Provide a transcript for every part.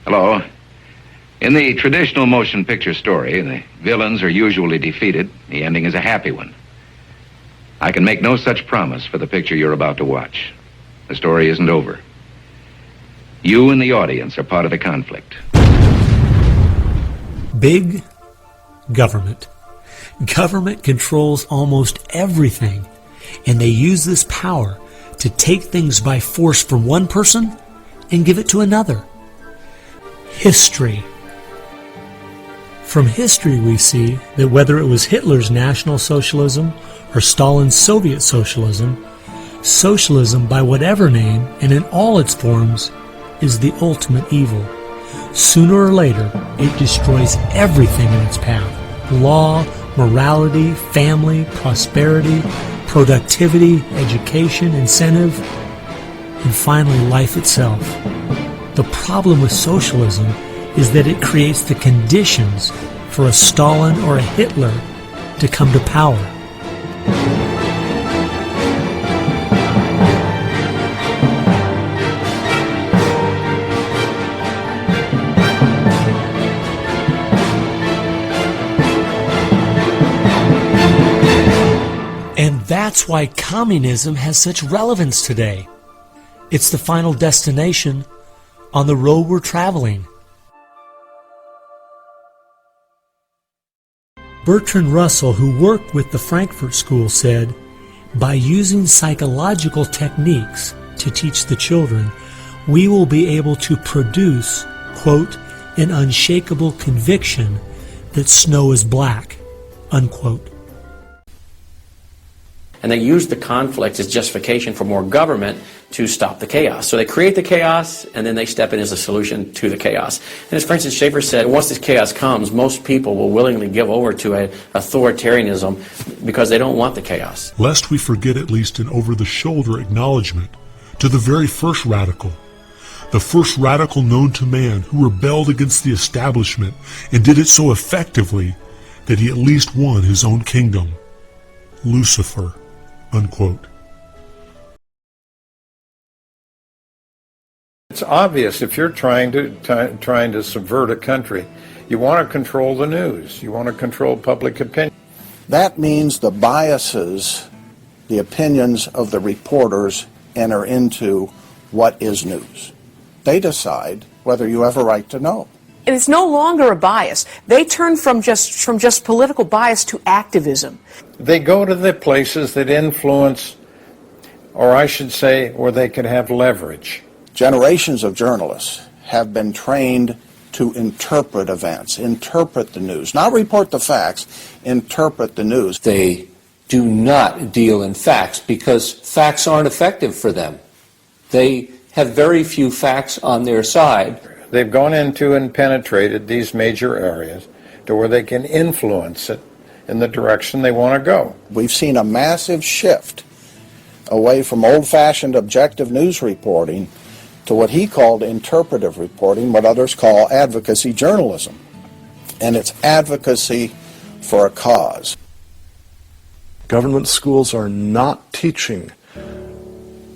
Hello. In the traditional motion picture story, the villains are usually defeated. The ending is a happy one. I can make no such promise for the picture you're about to watch. The story isn't over. You and the audience are part of the conflict. Big government. Government controls almost everything, and they use this power to take things by force from one person and give it to another. History. From history we see that whether it was Hitler's National Socialism or Stalin's Soviet Socialism, socialism by whatever name and in all its forms is the ultimate evil. Sooner or later, it destroys everything in its path. Law, morality, family, prosperity, productivity, education, incentive, and finally life itself. The problem with socialism is that it creates the conditions for a Stalin or a Hitler to come to power. And that's why communism has such relevance today. It's the final destination on the road we're traveling. Bertrand Russell, who worked with the Frankfurt School, said, "By using psychological techniques to teach the children, we will be able to produce, quote, an unshakable conviction that snow is black," unquote. And they use the conflict as justification for more government to stop the chaos. So they create the chaos, and then they step in as a solution to the chaos. And as Francis Schaeffer said, once this chaos comes, most people will willingly give over to an authoritarianism because they don't want the chaos. Lest we forget at least an over-the-shoulder acknowledgement to the very first radical known to man who rebelled against the establishment and did it so effectively that he at least won his own kingdom. Lucifer, unquote. It's obvious if you're trying to subvert a country, you want to control the news, you want to control public opinion. That means the biases, the opinions of the reporters enter into what is news. They decide whether you have a right to know. It's no longer a bias. They turn from just political bias to activism. They go to the places that influence, or I should say, where they can have leverage. Generations of journalists have been trained to interpret events, interpret the news, not report the facts, interpret the news. They do not deal in facts because facts aren't effective for them. They have very few facts on their side. They've gone into and penetrated these major areas to where they can influence it in the direction they want to go. We've seen a massive shift away from old-fashioned objective news reporting to what he called interpretive reporting, what others call advocacy journalism. And it's advocacy for a cause. Government schools are not teaching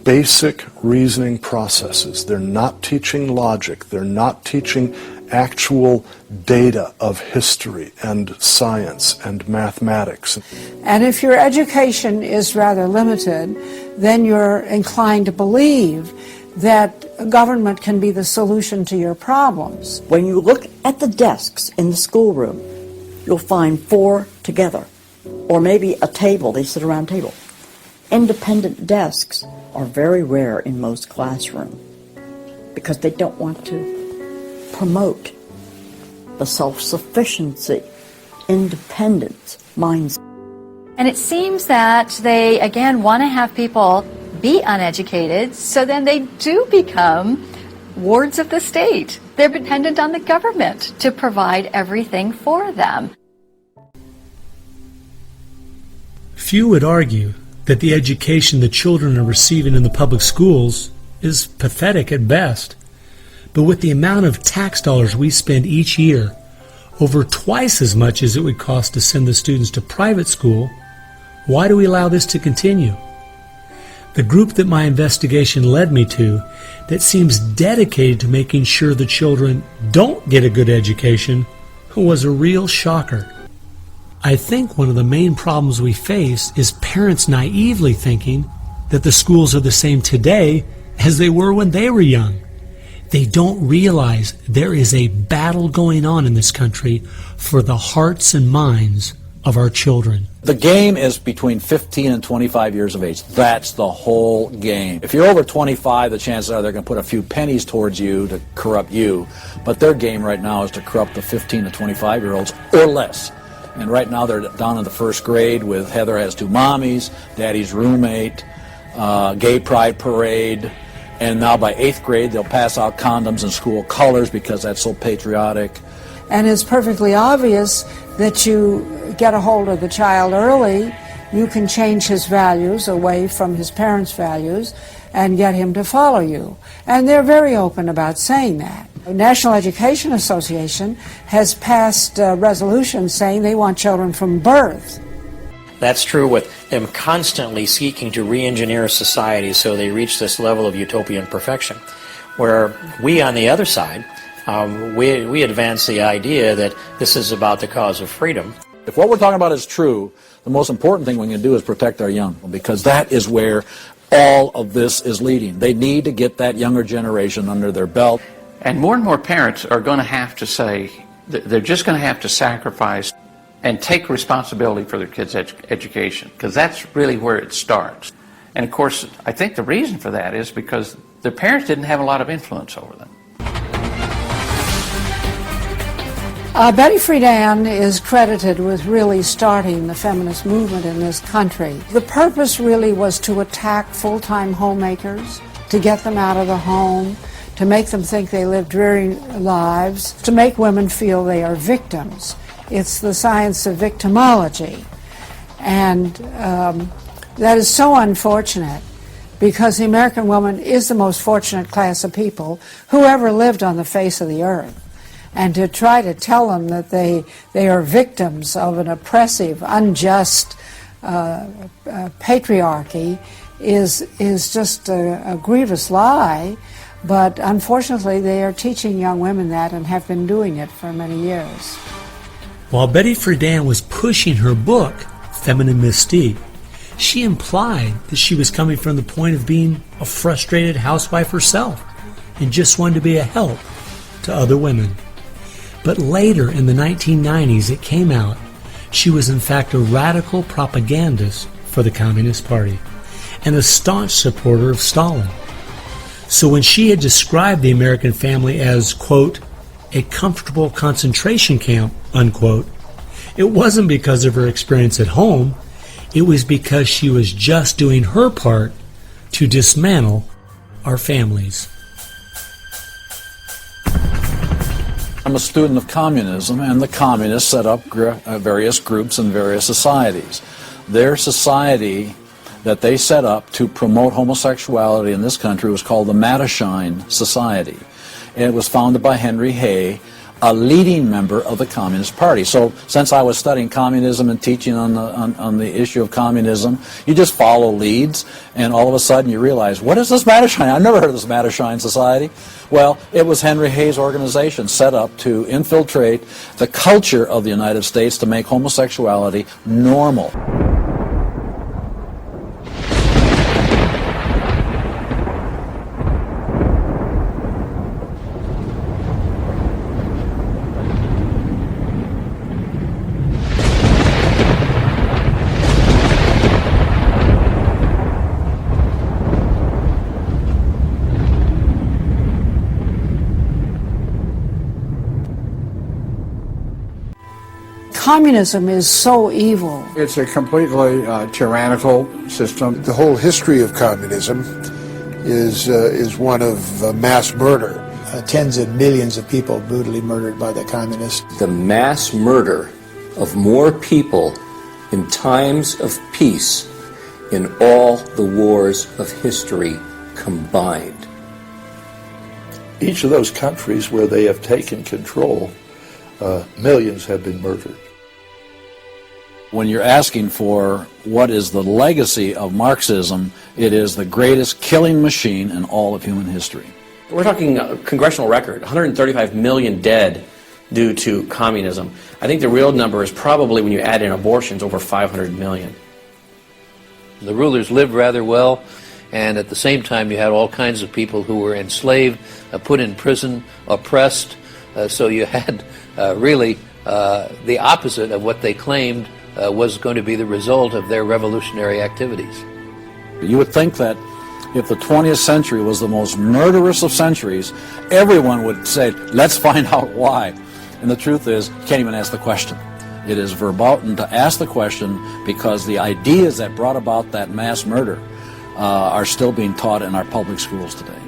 basic reasoning processes. They're not teaching logic. They're not teaching actual data of history and science and mathematics. And if your education is rather limited, then you're inclined to believe that government can be the solution to your problems. When you look at the desks in the schoolroom, you'll find 4 together. or maybe a table. They sit around a table. Independent desks are very rare in most classrooms because they don't want to promote the self-sufficiency, independence mindset. And it seems that they, again, want to have people be uneducated, so then they do become wards of the state. They're dependent on the government to provide everything for them. Few would argue that the education the children are receiving in the public schools is pathetic at best. But with the amount of tax dollars we spend each year, over twice as much as it would cost to send the students to private school, why do we allow this to continue? The group that my investigation led me to, that seems dedicated to making sure the children don't get a good education, was a real shocker. I think one of the main problems we face is parents naively thinking that the schools are the same today as they were when they were young. They don't realize there is a battle going on in this country for the hearts and minds of our children. The game is between 15 and 25 years of age. That's the whole game. If you're over 25, the chances are they're going to put a few pennies towards you to corrupt you. But their game right now is to corrupt the 15 to 25-year-olds or less. And right now they're down in the first grade with Heather Has Two Mommies, Daddy's Roommate, Gay Pride Parade. And now by 8th grade, they'll pass out condoms in school colors because that's so patriotic. And it's perfectly obvious that you get a hold of the child early, you can change his values away from his parents' values and get him to follow you. And they're very open about saying that. The National Education Association has passed resolutions saying they want children from birth. That's true with them constantly seeking to re-engineer society so they reach this level of utopian perfection. Where we, on the other side, we advance the idea that this is about the cause of freedom. If what we're talking about is true, the most important thing we can do is protect our young, because that is where all of this is leading. They need to get that younger generation under their belt. And more parents are going to have to say, they're just going to have to sacrifice and take responsibility for their kids' education, because that's really where it starts. And of course, I think the reason for that is because their parents didn't have a lot of influence over them. Betty Friedan is credited with really starting the feminist movement in this country. The purpose really was to attack full-time homemakers, to get them out of the home, to make them think they live dreary lives, to make women feel they are victims. It's the science of victimology. And that is so unfortunate, because the American woman is the most fortunate class of people who ever lived on the face of the earth. And to try to tell them that they are victims of an oppressive, unjust patriarchy is just a grievous lie. But unfortunately, they are teaching young women that and have been doing it for many years. While Betty Friedan was pushing her book, Feminine Mystique, she implied that she was coming from the point of being a frustrated housewife herself and just wanted to be a help to other women. But later in the 1990s, it came out she was in fact a radical propagandist for the Communist Party and a staunch supporter of Stalin. So when she had described the American family as, quote, a comfortable concentration camp, unquote, it wasn't because of her experience at home. It was because she was just doing her part to dismantle our families. I'm a student of communism, and the communists set up various groups and various societies. Their society that they set up to promote homosexuality in this country was called the Mattachine Society. And it was founded by Henry Hay, a leading member of the Communist Party. So since I was studying communism and teaching on the issue of communism, you just follow leads, and all of a sudden you realize, what is this Mattachine? I've never heard of this Mattachine Society. Well, it was Henry Hay's organization set up to infiltrate the culture of the United States to make homosexuality normal. Communism is so evil. It's a completely tyrannical system. The whole history of communism is one of mass murder. Tens of millions of people brutally murdered by the communists. The mass murder of more people in times of peace in all the wars of history combined. Each of those countries where they have taken control, millions have been murdered. When you're asking for what is the legacy of Marxism, it is the greatest killing machine in all of human history. We're talking congressional record, 135 million dead due to communism. I think the real number is probably, when you add in abortions, over 500 million. The rulers lived rather well, and at the same time you had all kinds of people who were enslaved, put in prison, oppressed, so you had really the opposite of what they claimed was going to be the result of their revolutionary activities. You would think that if the 20th century was the most murderous of centuries, everyone would say, let's find out why. And the truth is, you can't even ask the question. It is verboten to ask the question because the ideas that brought about that mass murder are still being taught in our public schools today.